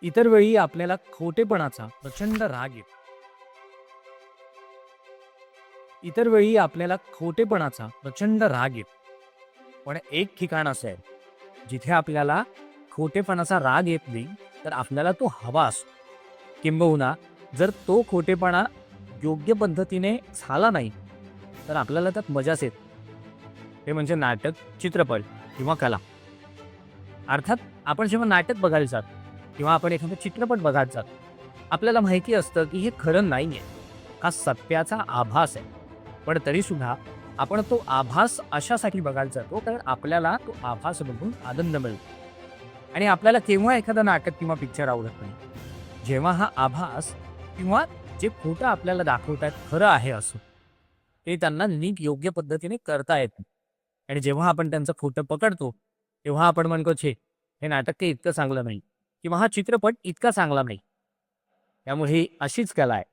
इतर वेळी आपल्याला खोटेपणाचा प्रचंड राग येतो. इतर वेळी आपल्याला खोटेपणाचा प्रचंड राग येतो. पण एक ठिकाण असं आहे जिथे आपल्याला खोटेपणाचा राग येत नाही, तर आपल्याला तो हवा असतो. किंबहुना जर तो खोटेपणा योग्य पद्धतीने झाला नाही, तर आपल्याला त्यात मजाच येत. ते म्हणजे नाटक, चित्रपट किंवा कला. अर्थात आपण जेव्हा नाटक बघायला जातो किंवा आपण एखादा चित्रपट बघायला जातो, आपल्याला माहिती असतं की हे खरं नाहीये, हा सत्याचा आभास आहे. पण तरीसुद्धा आपण तो आभास अशासाठी बघायला जातो कारण आपल्याला तो आभास बघून आनंद मिळतो. आणि आपल्याला केव्हा एखादं नाटक किंवा पिक्चर आवडत नाही, जेव्हा हा आभास किंवा जे खोटं आपल्याला दाखवतात खरं आहे असं, ते त्यांना नीट योग्य पद्धतीने करता येत नाही. आणि जेव्हा आपण त्यांचं खोटं पकडतो, तेव्हा आपण म्हणतो, "छे, हे नाटक काही इतकं चांगलं नाही किंवा हा चित्रपट इतका चांगला नाही." त्यामुळे ही अशीच कला आहे.